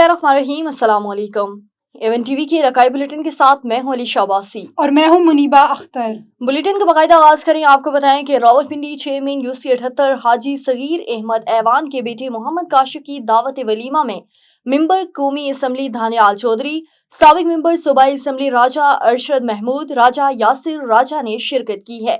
बिस्मिल्लाहिर्रहमानिर्रहीम, अस्सलाम वालेकुम। एवन टीवी के इलाकाई बुलेटिन के साथ मैं हूं अली शाबासी और मैं हूं मुनीबा अख्तर। बुलेटिन का बाकायदा आगाज करें। आपको बताएं कि रावलपिंडी चेयरमैन UC 78 हाजी सगीर अहमद ऐवान के बेटे मोहम्मद काशिफ की दावत वलीमा में मेंबर कौमी असम्बली धानियाल चौधरी, साबिक मेंबर सूबाई असम्बली राजा अरशद महमूद, राजा यासिर राजा ने शिरकत की है।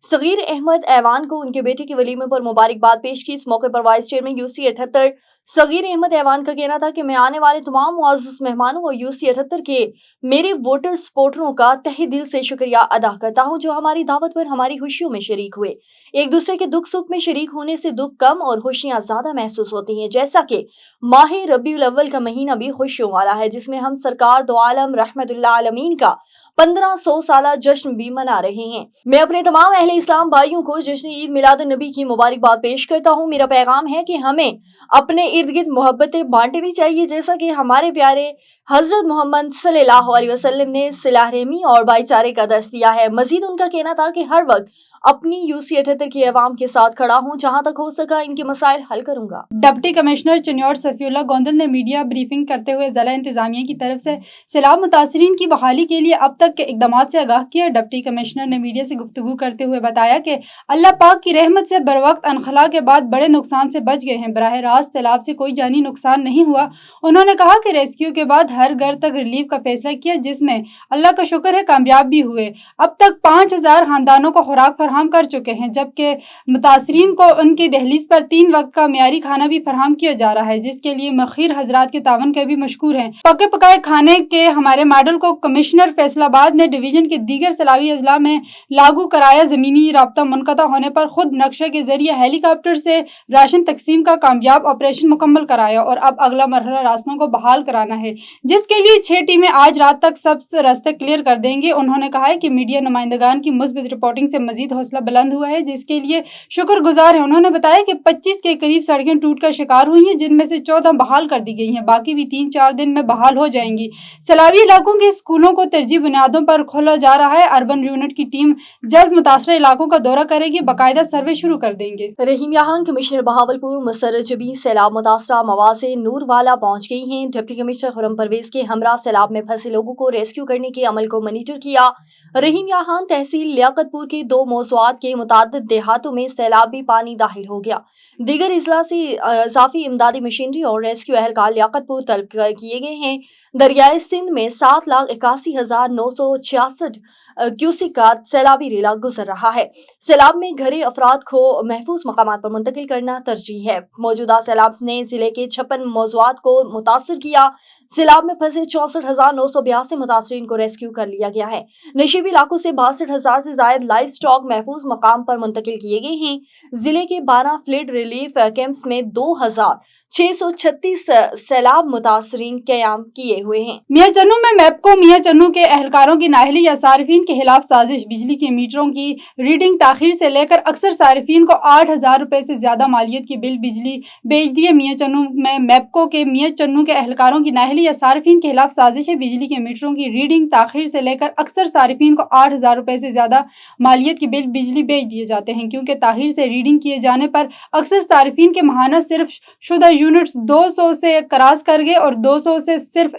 सगीर अहमद ऐवान को उनके बेटे के वलीमे पर मुबारकबाद पेश की। इस मौके पर vice chairman UC 78 Sagheer Ahmed Aiwan का कहना था कि मैं आने वाले तमाम मुआज़्ज़ज़ मेहमानों और UC 78 के मेरे वोटर सपोर्टरों का तहे दिल से शुक्रिया अदा करता हूं, जो हमारी दावत पर हमारी खुशियों में शरीक हुए। एक दूसरे के दुख सुख में शरीक होने से दुख कम और खुशियां ज्यादा महसूस होती हैं। जैसा कि माह रबीउल अव्वल का महीना भी खुशियों वाला है, जिसमें हम सरकार दो आलम रहमतुल्लाह आलमीन का 1500 साला जश्न भी मना रहे हैं। मैं अपने तमाम अहले इस्लाम भाइयों को जश्न ईद मिलादुन नबी की मुबारकबाद पेश करता हूँ। मेरा पैगाम है कि हमें अपने इर्द गिर्द मोहब्बतें बांटनी चाहिए, जैसा कि हमारे प्यारे हजरत मोहम्मद सल्लल्लाहु अलैहि वसल्लम ने सिलाह रहमी और भाईचारे का दर्स दिया है। मजीद उनका कहना था कि हर वक्त अपनी UC 78 की अवाम के साथ खड़ा हूँ, जहाँ तक हो सका इनके मसाइल हल करूंगा। डिप्टी कमिश्नर चन्योट सफीउल्लाह गोंदल ने मीडिया ब्रीफिंग करते हुए जिला इंतजामिया की तरफ से सैलाब मुतासरीन की बहाली के लिए अब तक के इकदाम से आगाह किया। डिप्टी कमिश्नर ने मीडिया से गुफ्तगू करते हुए बताया कि अल्लाह पाक की रहमत से बरवक्त अनखला के बाद बड़े नुकसान से बच गए हैं। बराह रास्त सैलाब से कोई जानी नुकसान नहीं हुआ। उन्होंने कहा कि रेस्क्यू के बाद हर घर तक रिलीफ का फैसला किया, जिसमें अल्लाह का शुक्र है कामयाब भी हुए। अब तक 5000 खानदानों को खुराक फराहम कर चुके हैं, जबकि मुतासरीन को उनकी दहलीज पर 3 वक्त का मियारी खाना भी फराहम किया जा रहा है, जिसके लिए मखीर हजरात के तावन के भी मशकूर हैं। पके पकाए खाने के हमारे मॉडल को कमिश्नर फैसलाबाद ने डिवीजन के दीगर सलावी अजला में लागू कराया। जमीनी राब्ता मुनक़ता होने पर खुद नक्शे के जरिए हेलीकॉप्टर से राशन तकसीम का कामयाब ऑपरेशन मुकम्मल कराया और अब अगला मरहला रास्तों को बहाल कराना है, जिसके लिए 6 टीमें आज रात तक सब रास्ते क्लियर कर देंगे। उन्होंने कहा है कि मीडिया नुमाइंदगान की मुस्बित रिपोर्टिंग से मजीद हौसला बुलंद हुआ है, जिसके लिए शुक्रगुजार है। उन्होंने बताया कि 25 के करीब सड़कें टूट कर शिकार हुई हैं, जिनमें से 14 बहाल कर दी गई हैं, बाकी भी 3-4 दिन में बहाल हो जाएंगी। सैलाबी इलाकों के स्कूलों को तरजीह बुनियादों पर खोला जा रहा है। अर्बन यूनिट की टीम जल्द मुतासरा इलाकों का दौरा करेगी, बाकायदा सर्वे शुरू कर देंगे। रहीम याहान कमिश्नर बहावलपुर मुसर्रर जबी सैलाब मुतासरा मवासे नूरवाला पहुंच गई हैं। डिप्टी कमिश्नर खुरम परवेज के हमरा सैलाब में फंसे लोगों को रेस्क्यू करने के अमल को मॉनिटर किया। रहीम याहान तहसील लियाकतपुर के 2 मौज़ूआत के मुताद्दिद देहातों में सैलाबी पानी दाखिल हो गया। दीगर इजला से इजाफी इमदादी मशीनरी और रेस्क्यू एहलकार लियाकतपुर तलब किए गए हैं। दरियाए सिंध में 7,81,966 क्यूसिक का सैलाबी रेला गुजर रहा है। सैलाब में घरे अफराद को महफूज मकामात पर मुंतकिल करना तरजीह है। मौजूदा सैलाब ने जिले के 56 मौज़ूआत को मुतासर किया। सैलाब में फंसे 64,982 मुतासरीन को रेस्क्यू कर लिया गया है। नशीबी इलाकों से 62,000 से ज्यादा लाइव स्टॉक महफूज मकाम पर मुंतकिल किए गए हैं। जिले के 12 फ्लड रिलीफ कैंप्स में 2,636 सैलाब मुतासरीन कयाम किए हुए हैं। मियां चन्नू में मैपको मियां चन्नू के एहलकारों की नाअहली या सारिफीन के खिलाफ साजिश। बिजली के मीटरों की रीडिंग ताखीर से लेकर अक्सर सारिफीन को 8,000 रुपए से ज्यादा मालियत की बिल बिजली भेज दिए। मियां चन्नू में मैपको के मियां चन्नू के एहलकारों की नाअहली या सारिफीन के खिलाफ साजिश है। बिजली के मीटरों की रीडिंग ताखीर से लेकर अक्सर सारिफीन को 8,000 रुपए से ज्यादा मालियत की बिल बिजली भेज दिए जाते हैं, क्योंकि ताखीर से रीडिंग किए जाने पर अक्सर सारिफीन के माहाना सिर्फ शुदा यूनिट्स 200 से क्रॉस कर गए और 200 से सिर्फ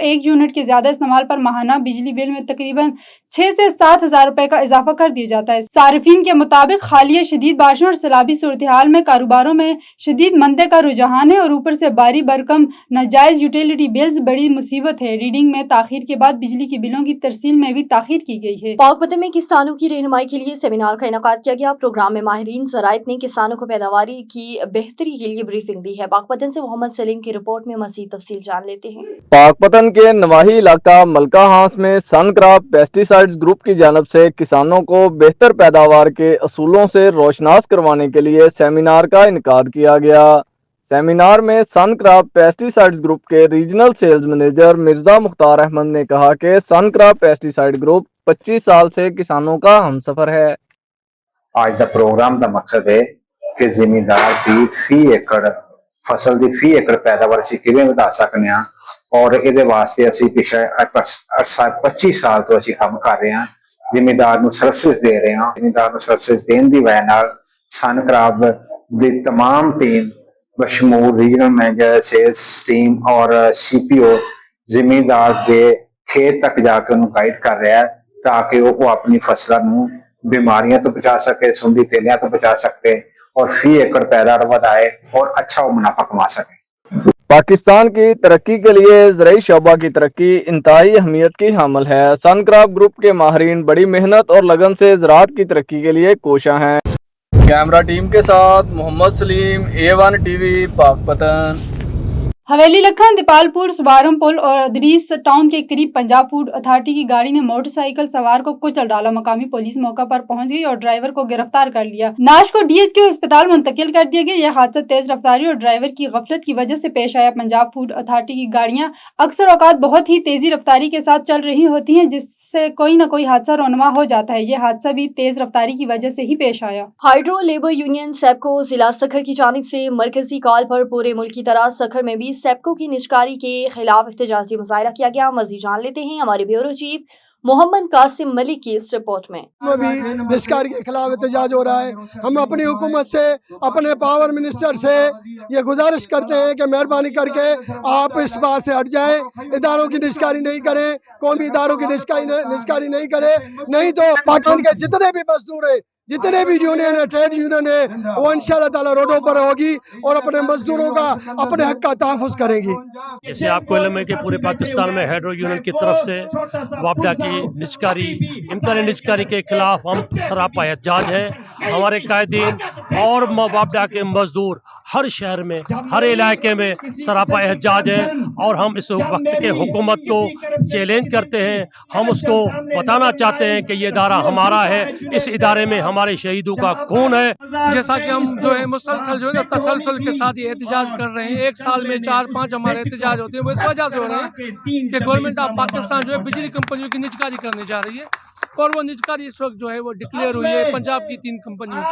1 यूनिट के ज्यादा इस्तेमाल पर माहाना बिजली बिल में तकरीबन 6 से 7,000 रुपए का इजाफा कर दिया जाता है। सारिफीन के मुताबिक हालिया शदीद बारिशों और सैलाबी सूरत हाल में कारोबारों में शदीद मंदे का रुझान है और ऊपर से भारी भरकम नाजायज यूटिलिटी बिल्स बड़ी मुसीबत है। रीडिंग में ताखीर के बाद बिजली के बिलों की तरसील में भी ताखीर की गई है। पाकपतन में किसानों की रहनुमाई के लिए सेमिनार का इनेकाद किया गया। प्रोग्राम में माहिरीन ज़राइत ने किसानों को पैदावारी की बेहतरी के लिए ब्रीफिंग दी है। पाकपतन से मोहम्मद सलीम की रिपोर्ट में मजीद तफसील जान लेते हैं। पाकपतन के नवाही इलाका मलका हांस में सनक्रॉप पेस्टिसाइड्स ग्रुप की जानब से किसानों को बेहतर पैदावार के असूलों से रोशनास करवाने के लिए सेमिनार का इनेकाद किया गया। सेमिनार में सनक्रॉप पेस्टिसाइड्स ग्रुप के regional sales manager Mirza Mukhtar Ahmed ने कहा कि सनक्रॉप पेस्टिसाइड ग्रुप 25 साल से किसानों का हमसफर है। आज का प्रोग्राम का मकसद है कि जिमीदार की फी एकड़ फसल की फी एकड़ पैदावार असीं किवें वधा सकते हैं और ये वास्ते असीं पिछले 25 साल तो असीं काम कर रहे हैं। जिमीदार नूं सर्विस दे रहे हैं। जिमीदार नूं सर्विस देने की वजह नाल सनक्रॉप दी तमाम टीम बशमूल रीजनल मैनेजर, सेल्स टीम और CPO ਜ਼ਿਮੀਂਦਾਰ ਦੇ ਖੇਤ ਤੱਕ ਜਾ ਕੇ ਉਹਨੂੰ ਗਾਈਡ ਕਰ ਰਿਹਾ ਹੈ ਤਾਂ ਕਿ ਉਹ ਆਪਣੀ ਫਸਲਾਂ ਨੂੰ बीमारियां तो बचा सके, सुंडी तेलियां तो बचा सकते और फी एकड़ पैदावार बढ़ाए और अच्छा वो मुनाफा कमा सके। पाकिस्तान की तरक्की के लिए ज़राई शोबा की तरक्की इंतहाई अहमियत की हामिल है। सनक्रॉप ग्रुप के माहिरीन बड़ी मेहनत और लगन से ज़राअत की तरक्की के लिए कोशां हैं। कैमरा टीम के साथ मोहम्मद सलीम, A1 TV, पाकपतन। हवेली लखन, दीपालपुर, सुबारम पुल और अदरीस टाउन के करीब पंजाब फूड अथॉरिटी की गाड़ी ने मोटरसाइकिल सवार को कुचल डाला। मकामी पुलिस मौका पर पहुंच गई और ड्राइवर को गिरफ्तार कर लिया। नाश को DHQ अस्पताल मुंतकिल कर दिया गया। यह हादसा तेज रफ्तारी और ड्राइवर की गफलत की वजह से पेश आया। पंजाब फूड अथॉरिटी की गाड़ियां अक्सर औकात बहुत ही तेजी रफ्तारी के साथ चल रही होती हैं, जिससे कोई न कोई हादसा रोनुमा हो जाता है। यह हादसा भी तेज रफ्तारी की वजह से ही पेश आया। हाइड्रो लेबर यूनियन सेप्को जिला सखर की जानिब से मरकजी कॉल पर पूरे मुल्क की तरह सखर में भी सेप्को की निजकारी के खिलाफ एहतजाजी मुजाहरा किया गया। मजीद जान लेते हैं हमारे ब्यूरो चीफ मोहम्मद कासिम मलिक की इस रिपोर्ट में। भी निष्कारी के खिलाफ एहतजाज हो रहा है। हम अपनी हुकूमत से, अपने पावर मिनिस्टर से ये गुजारिश करते हैं कि मेहरबानी करके आप इस बात से हट जाएं, इदारों की निष्कारी नहीं करें, कौमी इदारों की निष्कारी नहीं करें, नहीं तो पाकिस्तान के जितने भी मजदूर हैं, जितने भी यूनियन है, ट्रेड यूनियन है, वो इंशाल्लाह ताला रोडों पर होगी और अपने मजदूरों का, अपने हक का तहफ़्फ़ुज़ करेंगी। जैसे आपको इल्म है कि पूरे पाकिस्तान में हाइड्रो यूनियन की तरफ से वापडा की निजकारी, इम्तानी निजकारी के खिलाफ हम सरापा एहतजाज है। हमारे कायदीन और वापडा के मजदूर हर शहर में, हर इलाके में सरापा एहतजाज है और हम इस वक्त के हुकूमत को चैलेंज करते हैं। हम उसको बताना चाहते हैं कि ये इदारा हमारा है, इस इदारे में हमारे शहीदों का खून है। जैसा कि हम जो है मुसलसल जो है तसलसल के साथ ये एहतजाज कर रहे हैं, एक साल में 4-5 हमारे एहतजाज होते हैं, वो इस वजह से हो रहे हैं कि गवर्नमेंट ऑफ पाकिस्तान जो है बिजली कंपनियों की निजकारी करने जा रही है और वो निजकारी इस वक्त जो है वो डिक्लेयर हुई है पंजाब की 3 कंपनियों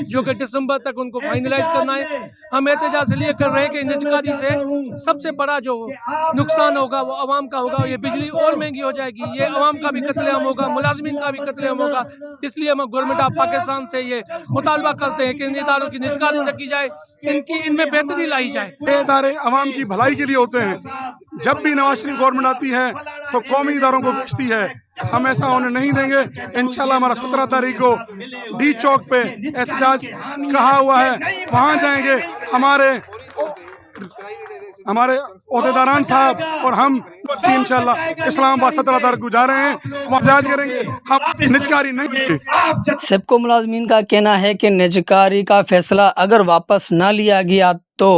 जो कि दिसंबर तक उनको फाइनलाइज करना है। हम एहतजाज इसलिए कर रहे हैं कि निजकारी से सबसे बड़ा जो नुकसान होगा वो आवाम का होगा। ये बिजली और महंगी हो जाएगी, ये आवाम का भी कत्लेआम होगा, मुलाजमीन का भी कत्लेआम होगा। इसलिए हम गवर्नमेंट ऑफ पाकिस्तान से ये मुतालबा करते हैं कि इन इदारों की निजकारी न की जाए, इनमें बेहतरी लाई जाए। ये इदारे आवाम की भलाई के लिए होते हैं। जब भी नवाज शरीफ गवर्नमेंट आती है तो कौमी इदारों को बेचती है। हम ऐसा होने नहीं देंगे। इंशाल्लाह हमारा 17 तारीख को डी चौक पे एहतजाज कहा हुआ है, वहाँ जाएंगे। हमारे ओहदेदारान साहब और हम इंशाल्लाह इस्लामाबाद 17 तारीख को जा रहे हैं, वहाँ एहतजाज करेंगे। हम निजकारी नहीं देंगे। सेप्को मुलाजमीन का कहना है कि निजकारी का फैसला अगर वापस ना लिया गया तो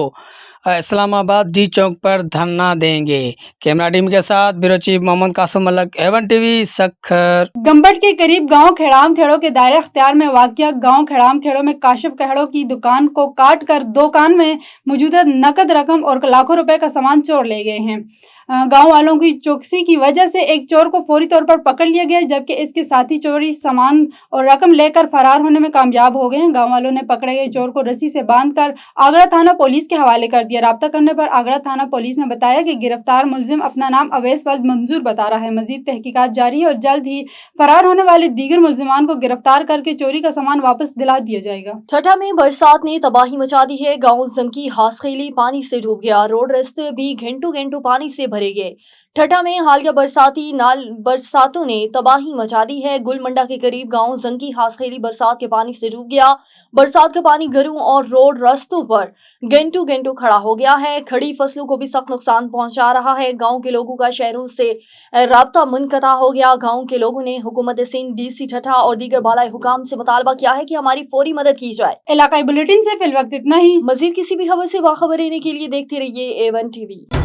इस्लामाबाद डी चौक पर धरना देंगे। कैमरा टीम के साथ bureau chief Mohammad Qasim Malik, A1 TV, Sukkur. Gambat के करीब गांव खेड़ाम खेड़ो के दायरे अख्तियार में वाक़िया गांव खेड़ाम खेड़ो में काशिफ खेड़ो की दुकान को काट कर दुकान में मौजूदा नकद रकम और लाखों रुपए का सामान चोर ले गए हैं। गांव वालों की चौकसी की वजह से एक चोर को फौरी तौर पर पकड़ लिया गया, जबकि इसके साथी चोरी सामान और रकम लेकर फरार होने में कामयाब हो गए हैं। गांव वालों ने पकड़े गए चोर को रस्सी से बांधकर आगरा थाना पुलिस के हवाले कर दिया। राब्ता करने पर आगरा थाना पुलिस ने बताया कि गिरफ्तार मुलजिम अपना नाम अवैस वल्द मंजूर बता रहा है। मजीद तहकीकात जारी है और जल्द ही फरार होने वाले दीगर मुलजिमान को गिरफ्तार करके चोरी का सामान वापस दिला दिया जाएगा। ठठा में बरसात ने तबाही मचा दी है। गाँव जंकी हासखेली पानी से डूब गया, रोड रास्ते भी घंटों पानी से भरे गए। ठठा में हालिया बरसातों ने तबाही मचा दी है। गुलमंडा के करीब गांव जंकी हासखेली बरसात के पानी से डूब गया। बरसात का पानी घरों और रोड रास्तों पर घंटों खड़ा हो गया है। खड़ी फसलों को भी सख्त नुकसान पहुंचा रहा है। गांव के लोगों का शहरों से राब्ता मुनक़ता हो गया। गांव के लोगों ने हुकूमत सिंध, DC ठठा और दीगर बालाई हुकाम से मुतालबा किया है कि हमारी फौरी मदद की जाए। इलाकाई बुलेटिन से फिलवक्त इतना ही। मजीद किसी भी खबर से बाखबर रहने के लिए देखते रहिए A1 TV।